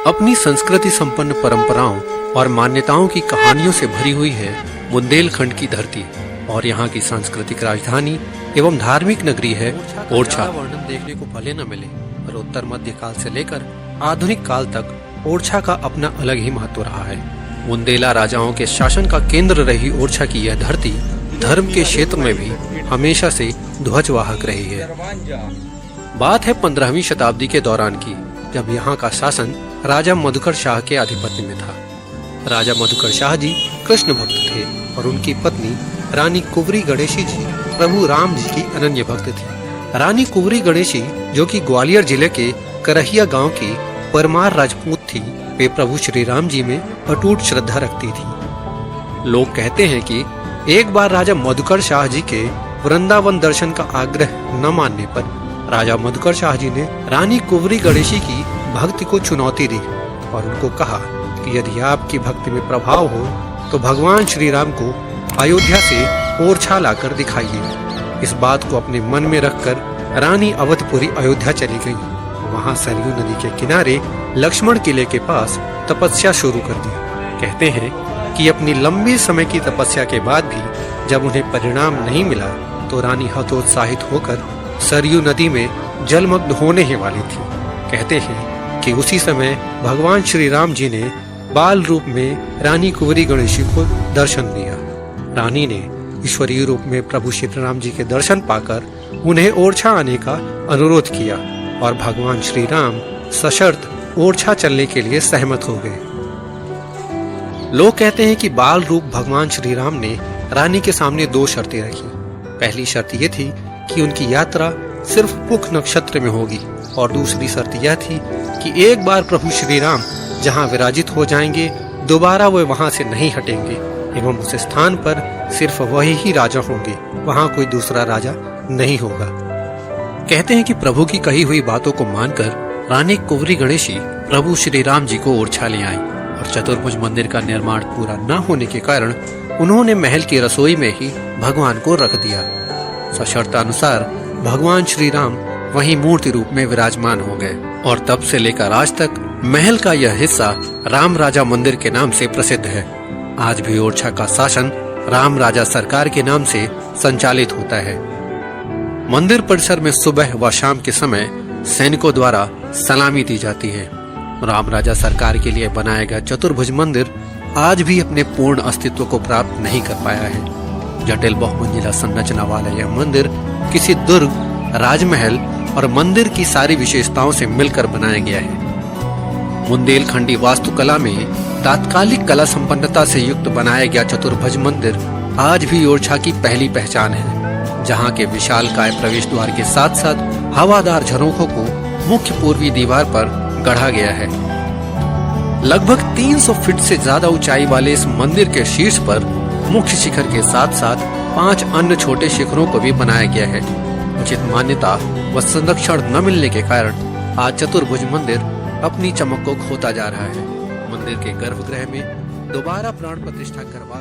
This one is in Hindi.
अपनी संस्कृति संपन्न परंपराओं और मान्यताओं की कहानियों से भरी हुई है बुंदेलखंड की धरती और यहाँ की सांस्कृतिक राजधानी एवं धार्मिक नगरी है ओरछा। वर्णन देखने को भले न मिले, पर उत्तर मध्य काल से लेकर आधुनिक काल तक ओरछा का अपना अलग ही महत्व रहा है। बुंदेला राजाओं के शासन का केंद्र रही ओरछा की यह धरती धर्म के क्षेत्र में भी हमेशा से ध्वजवाहक रही है। बात है 15वीं शताब्दी के दौरान की, जब यहाँ का शासन राजा मधुकर शाह के आधिपत्य में था। राजा मधुकर शाह जी कृष्ण भक्त थे और उनकी पत्नी रानी कुंवरी गणेशी जी प्रभु राम जी की अनन्य भक्त थी। रानी कुंवरी गणेशी, जो कि ग्वालियर जिले के करहिया गांव की परमार राजपूत थी, वे प्रभु श्री राम जी में अटूट श्रद्धा रखती थी। लोग कहते हैं कि एक बार राजा मधुकर शाह जी के वृंदावन दर्शन का आग्रह न मानने पर राजा मधुकर शाह जी ने रानी कुंवरी गणेशी की भक्ति को चुनौती दी और उनको कहा कि यदि आपकी भक्ति में प्रभाव हो तो भगवान श्री राम को अयोध्या से ओरछा लाकर दिखाइए। इस बात को अपने मन में रखकर रानी अवधपुरी अयोध्या चली गई। वहां सरयू नदी के किनारे लक्ष्मण किले के पास तपस्या शुरू कर दी। कहते हैं कि अपनी लंबे समय की तपस्या के बाद भी जब उन्हें परिणाम नहीं मिला तो रानी हतोत्साहित होकर सरयू नदी में जलमग्न होने ही वाली थी। कहते हैं कि उसी समय भगवान श्री राम जी ने बाल रूप में रानी कुंवरी गणेशी को दर्शन दिया। रानी ने ईश्वरीय रूप में प्रभु श्री राम जी के दर्शन पाकर उन्हें ओरछा आने का अनुरोध किया और भगवान श्री राम सशर्त ओरछा चलने के लिए सहमत हो गए। लोग कहते हैं कि बाल रूप भगवान श्री राम ने रानी के सामने दो शर्तें रखी। पहली शर्त यह थी कि उनकी यात्रा सिर्फ पुख नक्षत्र में होगी और दूसरी शर्त यह थी कि एक बार प्रभु श्री राम जहां विराजित हो जाएंगे, दोबारा वे वहां से नहीं हटेंगे एवं उस स्थान पर सिर्फ वही ही राजा होंगे, वहां कोई दूसरा राजा नहीं होगा। कहते हैं कि प्रभु की कही हुई बातों को मानकर रानी कुंवरी गणेशी प्रभु श्री राम जी को ओरछा ले आई और चतुर्भुज मंदिर का निर्माण पूरा न होने के कारण उन्होंने महल की रसोई में ही भगवान को रख दिया। सशर्तानुसार भगवान श्री राम वहीं मूर्ति रूप में विराजमान हो गए और तब से लेकर आज तक महल का यह हिस्सा राम राजा मंदिर के नाम से प्रसिद्ध है। आज भी ओरछा का शासन राम राजा सरकार के नाम से संचालित होता है। मंदिर परिसर में सुबह व शाम के समय सैनिकों द्वारा सलामी दी जाती है। राम राजा सरकार के लिए बनाया गया चतुर्भुज मंदिर आज भी अपने पूर्ण अस्तित्व को प्राप्त नहीं कर पाया है। जटिल बहुमंजिला संरचना वाला यह मंदिर किसी दुर्ग, राजमहल और मंदिर की सारी विशेषताओं से मिलकर बनाया गया है। बुंदेलखंडी वास्तुकला में तात्कालिक कला संपन्नता से युक्त बनाया गया चतुर्भुज मंदिर आज भी ओरछा की पहली पहचान है, जहां के विशालकाय प्रवेश द्वार के साथ साथ हवादार झरोखों को मुख्य पूर्वी दीवार पर गढ़ा गया है। लगभग 300 फीट से ज्यादा ऊंचाई वाले इस मंदिर के शीर्ष पर मुख्य शिखर के साथ साथ 5 अन्य छोटे शिखरों को भी बनाया गया है। उचित मान्यता व संरक्षण न मिलने के कारण आज चतुर्भुज मंदिर अपनी चमक को खोता जा रहा है। मंदिर के गर्भगृह में दोबारा प्राण प्रतिष्ठा करवा